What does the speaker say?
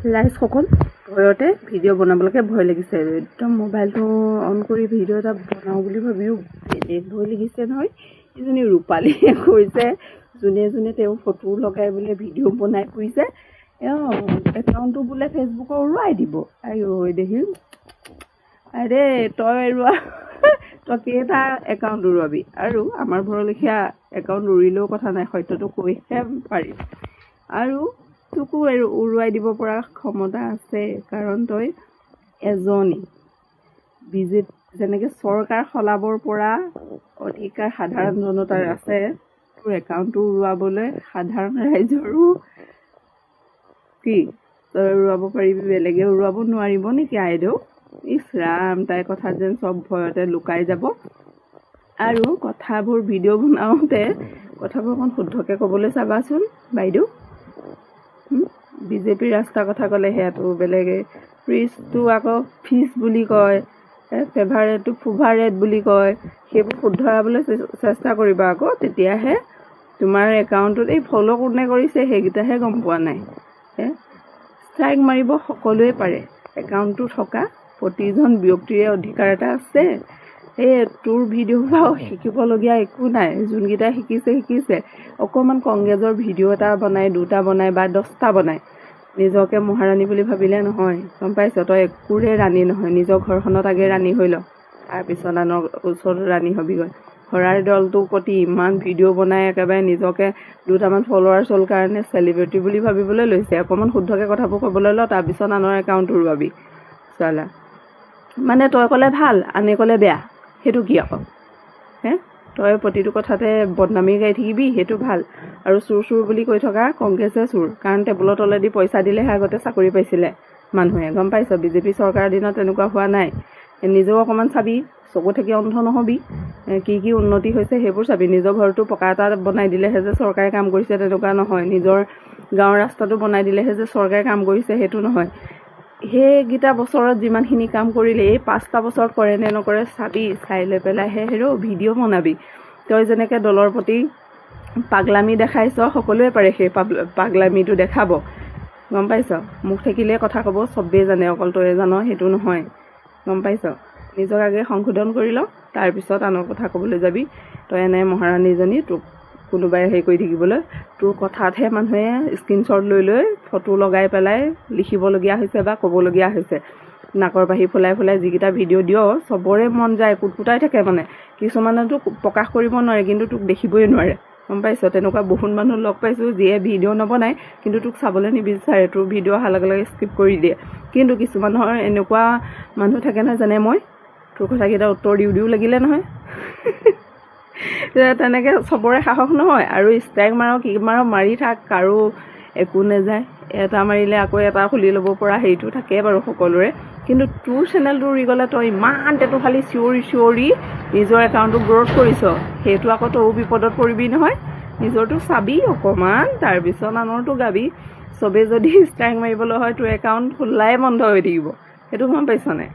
like সকল ভয়তে video' বনাবলৈকে ভয় লাগিছে একদম মোবাইলটো অন কৰি ভিডিঅ' এটা বনাওঁ বুলি ভাবিও ভয় লাগিছে নহয় এজনী ৰূপালীয়ে কৈছে যোনে যোনে তেওঁ ফটো লগাই বোলে ভিডিঅ' বনাই ফুৰিছে একাউণ্টটো বোলে ফেচবুকৰ উৰুৱাই দিব আইঐ দেখি আৰে তই এৰুৱা তই কেইটা একাউণ্ট উৰুৱাবি আৰু আমাৰ ঘৰৰ লেখীয়া একাউণ্ট উৰিলেও কথা নাই সত্যটো কৈহে পাৰিম আৰু তোকো উৰুৱাই দিব পৰা ক্ষমতা আছে কাৰণ তই এজনী বিজেপি যেনেকৈ চৰকাৰ সলাবৰ পৰা অধিকাৰ সাধাৰণ জনতাৰ আছে তোৰ একাউণ্টটো উৰুৱাবলৈ সাধাৰণ ৰাইজৰো কি তই উৰুৱাব পাৰিবি বেলেগে উৰুৱাব নোৱাৰিব নেকি আইদেউ ইছ ৰাম তাইৰ কথা যেন চব ভয়তে লুকাই যাব আৰু কথাবোৰ ভিডিঅ' বনাওঁতে কথাবোৰ অকণ শুদ্ধকৈ ক'বলৈ চাবাচোন বাইদেউ বিজেপিৰ ৰাস্তাৰ কথা ক'লে সেয়াটো বেলেগে ফ্ৰিজটো আকৌ ফিজ বুলি কয় ফেভাৰেটটো ফুভাৰেট বুলি কয় সেইবোৰ শুধৰাবলৈ চেষ্টা কৰিবা আকৌ তেতিয়াহে তোমাৰ একাউণ্টটোত এই ফ'ল' কোনে কৰিছে সেইকেইটাহে গম পোৱা নাই ষ্ট্ৰাইক মাৰিব সকলোৱে পাৰে একাউণ্টটো থকা প্ৰতিজন ব্যক্তিৰে অধিকাৰ এটা আছে তোৰ ভিডিঅ' বাৰু শিকিবলগীয়া একো নাই যোনকেইটা শিকিছে অকণমান কংগ্ৰেছৰ ভিডিঅ' এটা বনাই 2টা বনাই বা 10টা বনাই নিজকে মহাৰাণী বুলি ভাবিলে নহয় গম পাইছ তই একোৰে ৰাণী নহয় নিজৰ ঘৰখনত আগে ৰাণী হৈ ল তাৰপিছত আনৰ ওচৰত ৰাণী হবিগৈ হৰাৰ দলটোৰ প্ৰতি ইমান ভিডিঅ' বনাই একেবাৰে নিজকে 2টামান ফলোৱাৰ্ছ হ'ল কাৰণে চেলিব্ৰিটি বুলি ভাবিবলৈ লৈছে অকণমান শুদ্ধকৈ কথাবোৰ ক'বলৈ ল তাৰপিছত আনৰ একাউণ্ট উৰুৱাবি চালা মানে তই ক'লে ভাল আনে ক'লে বেয়া সেইটো কি আকৌ তই প্ৰতিটো কথাতে বদনামী গাই থাকিবি সেইটো ভাল আৰু চুৰ বুলি কৈ থকা কংগ্ৰেছে চুৰ কাৰণ টেবুলৰ তলেদি পইচা দিলেহে আগতে চাকৰি পাইছিলে মানুহে গম পাইছ বিজেপি চৰকাৰৰ দিনত তেনেকুৱা হোৱা নাই নিজেও অকণমান চাবি চকু থাকি অন্ধ নহবি কি উন্নতি হৈছে সেইবোৰ চাবি নিজৰ ঘৰটো পকা এটা বনাই দিলেহে যে চৰকাৰে কাম কৰিছে তেনেকুৱা নহয় নিজৰ গাঁৱৰ ৰাস্তাটো বনাই দিলেহে যে চৰকাৰে কাম কৰিছে সেইটো নহয় সেইকেইটা বছৰত যিমানখিনি কাম কৰিলে এই 5টা বছৰত কৰে নে নকৰে চাবি চাই লৈ পেলাইহে ভিডিঅ' বনাবি তই যেনেকৈ দলৰ প্ৰতি পাগলামি দেখাইছ সকলোৱে পাৰে সেই পাগলামিটো দেখাব গম পাইছ মুখ থাকিলে কথা ক'ব চবেই জানে অকল তয়ে জান সেইটো নহয় গম পাইছ নিজক আগে সংশোধন কৰি ল তাৰপিছত আনৰ কথা ক'বলৈ যাবি তই এনে মহাৰাণীজনী তোক কোনোবাই হেৰি কৰি থাকিবলৈ তোৰ কথাতহে মানুহে স্ক্ৰীনশ্বট লৈ ফটো লগাই পেলাই লিখিবলগীয়া হৈছে বা ক'বলগীয়া হৈছে নাকৰ বাঢ়ি ফুলাই যিকেইটা ভিডিঅ' দিয় চবৰে মন যায় কুটকুটাই থাকে মানে কিছুমানেতো প্ৰকাশ কৰিব নোৱাৰে কিন্তু তোক দেখিবই নোৱাৰে গম পাইছ তেনেকুৱা বহুত মানুহ লগ পাইছোঁ যিয়ে ভিডিঅ' নবনায় কিন্তু তোক চাবলৈ নিবিচাৰে তোৰ ভিডিঅ' অহাৰ লগে লগে স্কিপ কৰি দিয়ে কিন্তু কিছুমানৰ এনেকুৱা মানুহ থাকে নহয় যেনে মই তোৰ কথাকেইটা উত্তৰ দিও লাগিলে নহয় তেনেকৈ চবৰে সাহস নহয় আৰু ষ্ট্ৰাইক মাৰক কি মাৰক মাৰি থাক কাৰো একো নাযায় এটা মাৰিলে আকৌ এটা খুলি ল'ব পৰা হেৰিটো থাকে বাৰু সকলোৰে কিন্তু তোৰ চেনেলটো উৰি গ'লে তই ইমান তেটো খালি চিঞৰি নিজৰ একাউণ্টটো গ্ৰ'থ কৰিছ সেইটো আকৌ তয়ো বিপদত পৰিবি নহয় নিজৰটো চাবি অকণমান তাৰপিছত আনৰটো গাবি চবেই যদি ষ্ট্ৰাইক মাৰিবলৈ হয় তোৰ একাউণ্ট খোলাই বন্ধ হৈ থাকিব সেইটো গম পাইছ নাই